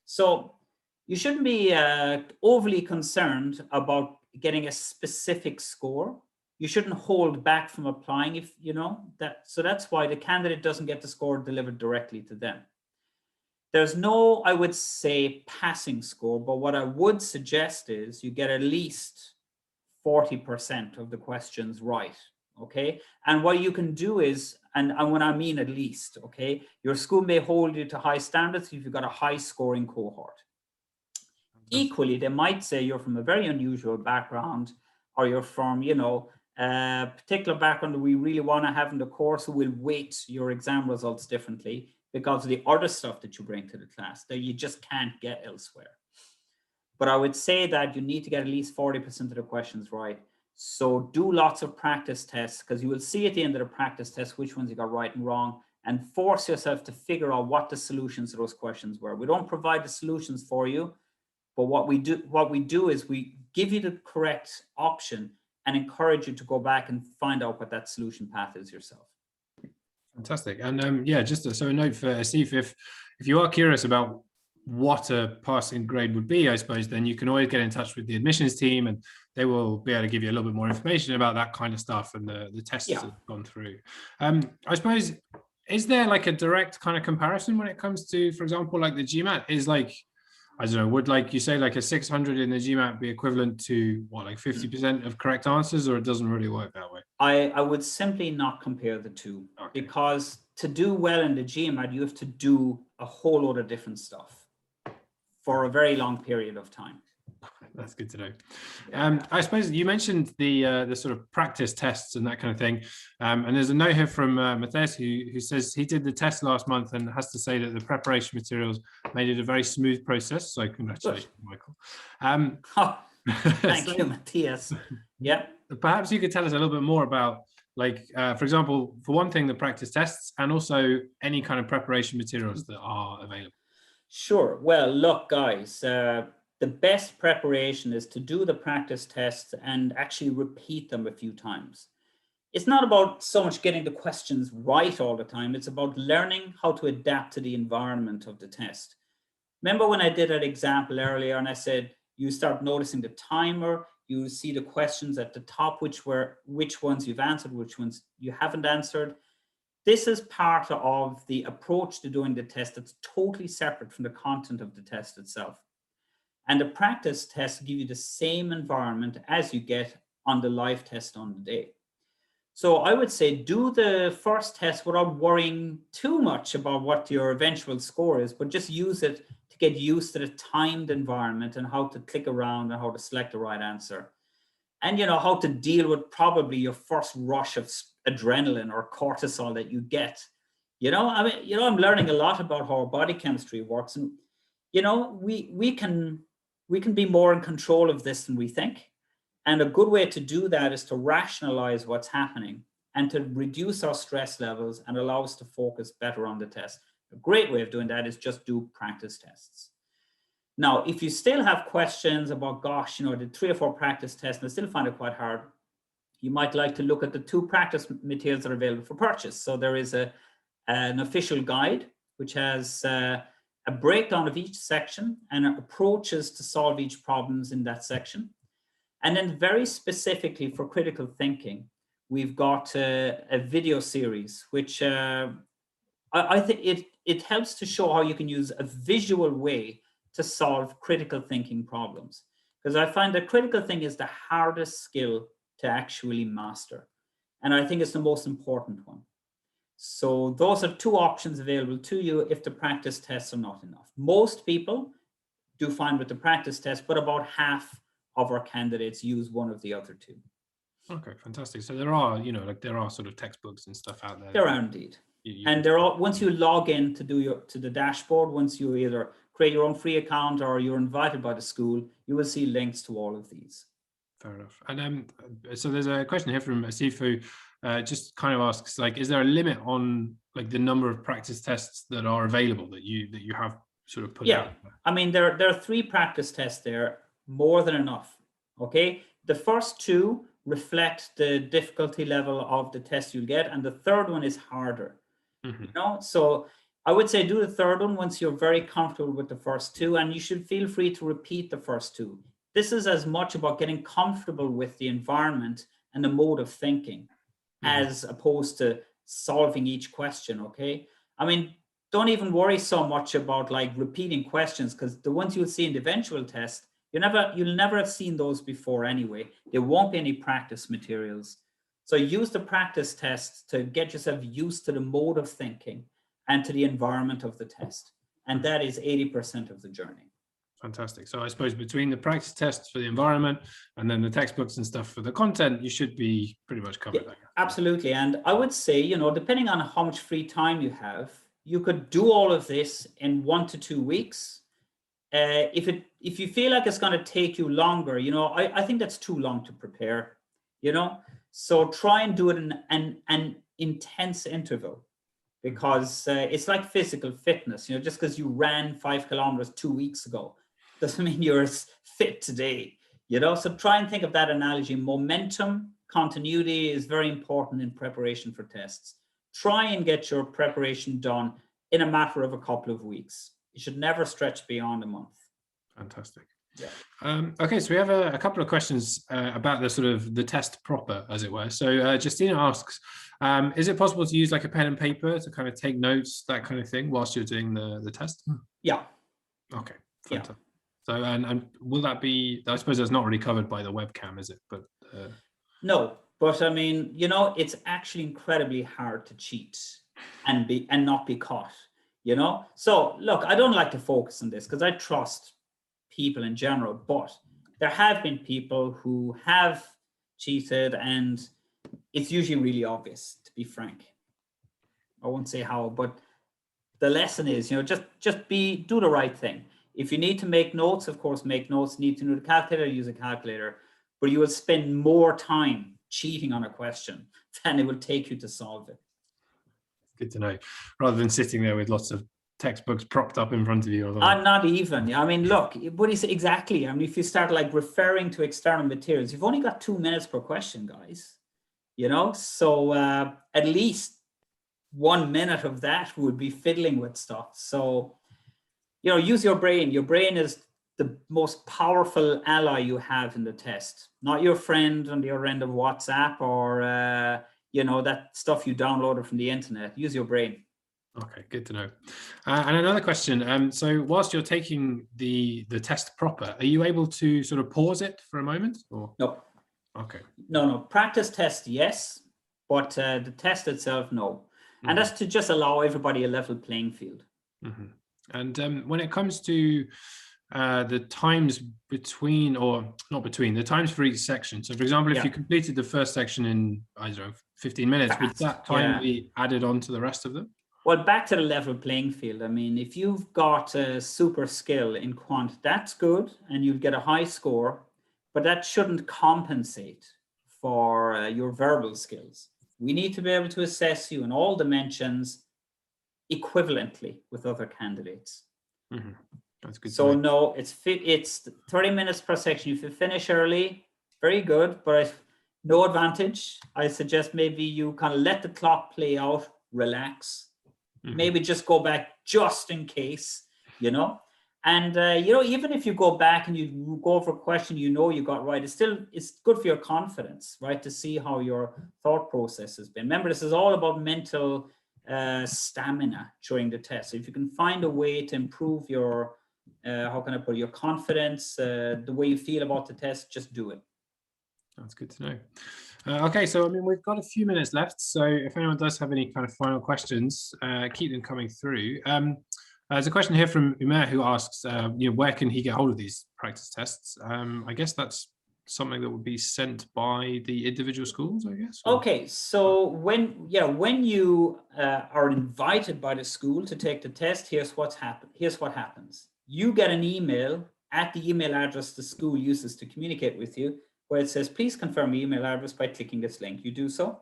So you shouldn't be overly concerned about getting a specific score. You shouldn't hold back from applying if that. So that's why the candidate doesn't get the score delivered directly to them. There's no, I would say, passing score, but what I would suggest is you get at least 40% of the questions right, okay? And what you can do is, and when I mean at least, okay, your school may hold you to high standards if you've got a high scoring cohort. Equally, they might say you're from a very unusual background, or you're from, a particular background that we really want to have in the course, so we'll weight your exam results differently because of the other stuff that you bring to the class that you just can't get elsewhere. But I would say that you need to get at least 40% of the questions right. So do lots of practice tests, because you will see at the end of the practice test which ones you got right and wrong, and force yourself to figure out what the solutions to those questions were. We don't provide the solutions for you, but what we do is we give you the correct option and encourage you to go back and find out what that solution path is yourself. Fantastic. And yeah, just a note for Asif, if you are curious about what a passing grade would be, I suppose, then you can always get in touch with the admissions team, and they will be able to give you a little bit more information about that kind of stuff and the tests that have gone through. I suppose, is there like a direct kind of comparison when it comes to, for example, like the GMAT is like, I don't know, would like you say like a 600 in the GMAT be equivalent to what, like 50% of correct answers, or it doesn't really work that way? I would simply not compare the two, because to do well in the GMAT, you have to do a whole lot of different stuff for a very long period of time. That's good to know. I suppose you mentioned the sort of practice tests and that kind of thing. And there's a note here from Matthias who says he did the test last month and has to say that the preparation materials made it a very smooth process. So congratulations, Michael. Thank you, Matthias. Yeah. Perhaps you could tell us a little bit more about, like, for example, for one thing, the practice tests, and also any kind of preparation materials that are available. Sure. Well, look, guys, the best preparation is to do the practice tests and actually repeat them a few times. It's not about so much getting the questions right all the time. It's about learning how to adapt to the environment of the test. Remember when I did that example earlier and I said, you start noticing the timer, you see the questions at the top, which ones you've answered, which ones you haven't answered. This is part of the approach to doing the test that's totally separate from the content of the test itself. And the practice tests give you the same environment as you get on the live test on the day. So I would say do the first test without worrying too much about what your eventual score is, but just use it to get used to the timed environment and how to click around and how to select the right answer. And how to deal with probably your first rush of adrenaline or cortisol that you get. I'm learning a lot about how our body chemistry works. And, we can be more in control of this than we think. And a good way to do that is to rationalize what's happening and to reduce our stress levels and allow us to focus better on the test. A great way of doing that is just do practice tests. Now, if you still have questions about, gosh, the 3 or 4 practice tests and I still find it quite hard, you might like to look at the 2 practice materials that are available for purchase. So there is an official guide, which has a breakdown of each section and approaches to solve each problems in that section. And then very specifically for critical thinking, we've got a video series, which I think it helps to show how you can use a visual way to solve critical thinking problems. Because I find that critical thinking is the hardest skill to actually master. And I think it's the most important one. So those are 2 options available to you if the practice tests are not enough. Most people do fine with the practice test, but about half of our candidates use one of the other 2. Okay, fantastic. So there are, there are sort of textbooks and stuff out there. There are indeed. And they're all, once you log in to the dashboard, once you either create your own free account or you're invited by the school, you will see links to all of these. Fair enough. And so there's a question here from Asifu, just kind of asks, like, is there a limit on like the number of practice tests that are available that you have sort of put out? I mean, there are 3 practice tests there, more than enough. Okay, the first 2 reflect the difficulty level of the test you'll get, and the third one is harder. So I would say do the third one once you're very comfortable with the first 2, and you should feel free to repeat the first 2. This is as much about getting comfortable with the environment and the mode of thinking as opposed to solving each question. Okay, I mean, don't even worry so much about like repeating questions, because the ones you'll see in the eventual test, you'll never have seen those before anyway. There won't be any practice materials. So use the practice tests to get yourself used to the mode of thinking and to the environment of the test. And that is 80% of the journey. Fantastic. So I suppose between the practice tests for the environment and then the textbooks and stuff for the content, you should be pretty much covered. Yeah, absolutely. And I would say, depending on how much free time you have, you could do all of this in 1 to 2 weeks. If you feel like it's going to take you longer, I think that's too long to prepare, So try and do it in an intense interval, because it's like physical fitness, just because you ran 5 kilometers 2 weeks ago doesn't mean you're as fit today, So try and think of that analogy. Momentum, continuity is very important in preparation for tests. Try and get your preparation done in a matter of a couple of weeks. You should never stretch beyond a month. Fantastic. Yeah. Okay, so we have a couple of questions about the sort of the test proper, as it were. So Justina asks, is it possible to use like a pen and paper to kind of take notes, that kind of thing, whilst you're doing the test? Yeah. Okay, fantastic. Yeah. So and will that be? I suppose that's not really covered by the webcam, is it? But no. But I mean, you know, it's actually incredibly hard to cheat and not be caught, you know? So look, I don't like to focus on this because I trust people in general, but there have been people who have cheated, and it's usually really obvious, to be frank. I won't say how, but the lesson is, you know, just do the right thing. If you need to make notes, of course, make notes. Need to know the calculator, use a calculator, but you will spend more time cheating on a question than it will take you to solve it. Good to know, rather than sitting there with lots of textbooks propped up in front of you. Or Not even. I mean, look, but it's exactly. I mean, if you start like referring to external materials, you've only got 2 minutes per question, guys. You know, so at least 1 minute of that would be fiddling with stuff. So, you know, use your brain. Your brain is the most powerful ally you have in the test, not your friend on the other end of WhatsApp or, you know, that stuff you downloaded from the internet. Use your brain. Okay, good to know. And another question. So whilst you're taking the test proper, are you able to sort of pause it for a moment? Or? No. Okay. No. Practice test, yes, but the test itself, no. And that's to just allow everybody a level playing field. And when it comes to the times between, or not between, the times for each section. So for example, if you completed the first section in, I don't know, 15 minutes, would that time be added on to the rest of them? Well, back to the level playing field. I mean, if you've got a super skill in quant, that's good, and you'll get a high score, but that shouldn't compensate for your verbal skills. We need to be able to assess you in all dimensions equivalently with other candidates. That's good. So no, it's 30 minutes per section. If you finish early, very good, but no advantage. I suggest maybe you kind of let the clock play out, relax. Maybe just go back just in case, you know. And you know, even if you go back and you go over a question you know you got right, it's good for your confidence, right? To see how your thought process has been. Remember, this is all about mental stamina during the test. So if you can find a way to improve your how can I put it, your confidence, the way you feel about the test, just do it. That's good to know. Okay, so I mean, we've got a few minutes left. So if anyone does have any kind of final questions, keep them coming through. There's a question here from Umair who asks, you know, where can he get hold of these practice tests? I guess that's something that would be sent by the individual schools, I guess. Or? Okay, so when you are invited by the school to take the test, here's what happens. You get an email at the email address the school uses to communicate with you, where it says, please confirm your email address by clicking this link. You do so.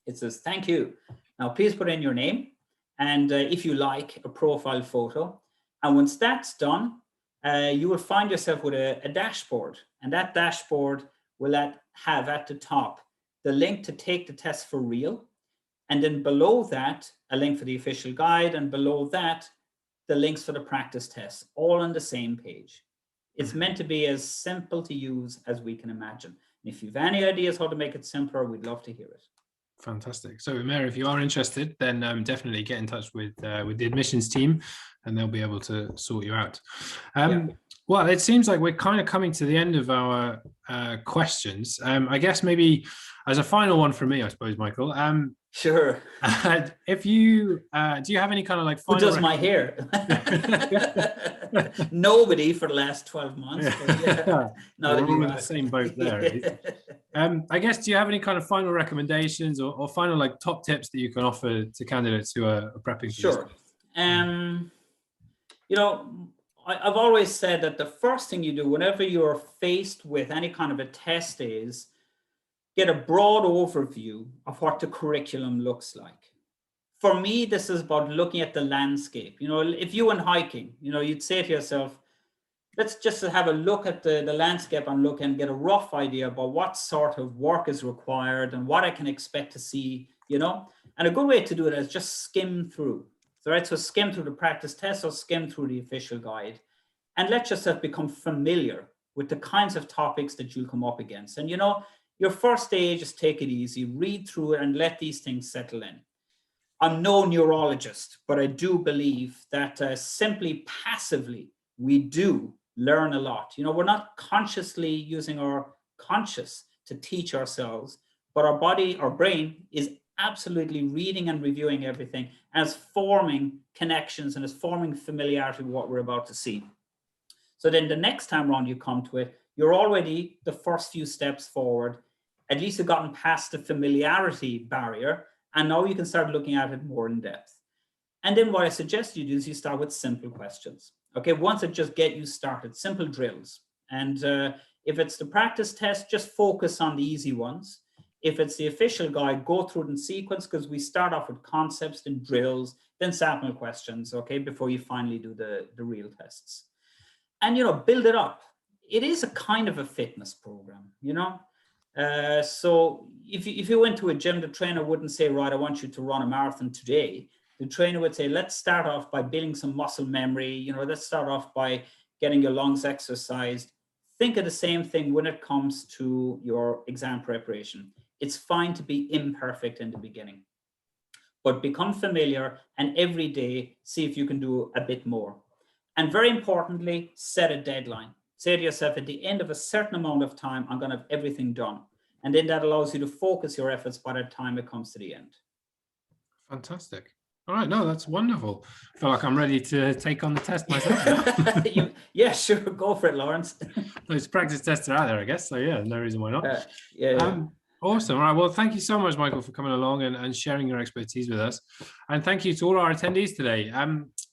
It says, thank you. Now, please put in your name and if you like, a profile photo. And once that's done, you will find yourself with a dashboard. And that dashboard will have at the top the link to take the test for real. And then below that, a link for the official guide. And below that, the links for the practice tests, all on the same page. It's meant to be as simple to use as we can imagine. And if you've any ideas how to make it simpler, we'd love to hear it. Fantastic. So, Umair, if you are interested, then definitely get in touch with the admissions team, and they'll be able to sort you out. Well, it seems like we're kind of coming to the end of our questions. I guess maybe as a final one for me, I suppose, Micheál. Sure. If you do you have any kind of like final who does my hair? Nobody for the last 12 months. We're all in the same boat there. I guess, do you have any kind of final recommendations or final like top tips that you can offer to candidates who are prepping for Sure. You know, I've always said that the first thing you do whenever you're faced with any kind of a test is get a broad overview of what the curriculum looks like. For me, this is about looking at the landscape. You know, if you went hiking, you know, you'd say to yourself, let's just have a look at the landscape and look and get a rough idea about what sort of work is required and what I can expect to see, you know. And a good way to do it is just skim through. So, right, so skim through the practice test or skim through the official guide and let yourself become familiar with the kinds of topics that you'll come up against. And, you know, your first stage is take it easy, read through it and let these things settle in. I'm no neurologist, but I do believe that simply passively, we do learn a lot. You know, we're not consciously using our conscious to teach ourselves, but our body, our brain is absolutely reading and reviewing everything as forming connections and as forming familiarity with what we're about to see. So then the next time around you come to it, you're already the first few steps forward. At least you've gotten past the familiarity barrier, and now you can start looking at it more in depth. And then what I suggest you do is you start with simple questions. Okay, ones that just get you started, simple drills. And if it's the practice test, just focus on the easy ones. If it's the official guide, go through it in sequence, because we start off with concepts, then drills, then sample questions, okay, before you finally do the real tests. And, build it up. It is a kind of a fitness program, So if you went to a gym, the trainer wouldn't say, right, I want you to run a marathon today. The trainer would say, let's start off by building some muscle memory. Let's start off by getting your lungs exercised. Think of the same thing when it comes to your exam preparation. It's fine to be imperfect in the beginning, but become familiar, and every day, see if you can do a bit more. And very importantly, set a deadline. Say to yourself, at the end of a certain amount of time, I'm going to have everything done. And then that allows you to focus your efforts by the time it comes to the end. Fantastic. All right, no, that's wonderful. I feel like I'm ready to take on the test myself. Yeah, sure, go for it, Lawrence. Those practice tests are out there, I guess. So yeah, no reason why not. Yeah. Awesome. All right. Well, thank you so much, Michael, for coming along and sharing your expertise with us. And thank you to all our attendees today.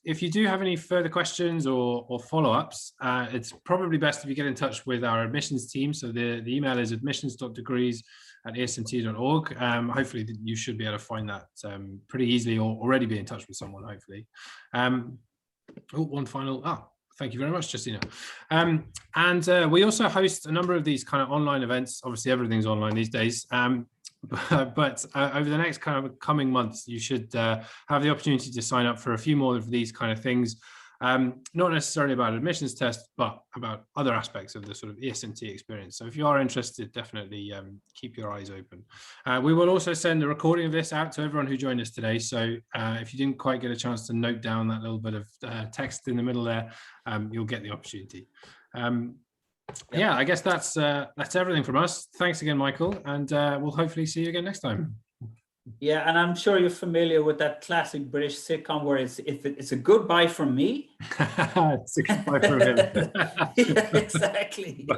If you do have any further questions or follow-ups, it's probably best if you get in touch with our admissions team. So the email is admissions.degrees@esmt.org. Hopefully you should be able to find that pretty easily, or already be in touch with someone, hopefully. One final, thank you very much, Justina. We also host a number of these kind of online events. Obviously, everything's online these days. But over the next kind of coming months, you should have the opportunity to sign up for a few more of these kind of things. Not necessarily about admissions tests, but about other aspects of the sort of ESMT experience. So if you are interested, definitely keep your eyes open. We will also send a recording of this out to everyone who joined us today. So if you didn't quite get a chance to note down that little bit of text in the middle there, you'll get the opportunity. Yeah, I guess that's everything from us. Thanks again, Michael, and we'll hopefully see you again next time. Yeah, and I'm sure you're familiar with that classic British sitcom where it's a goodbye from me. It's a goodbye from him. Yeah, exactly.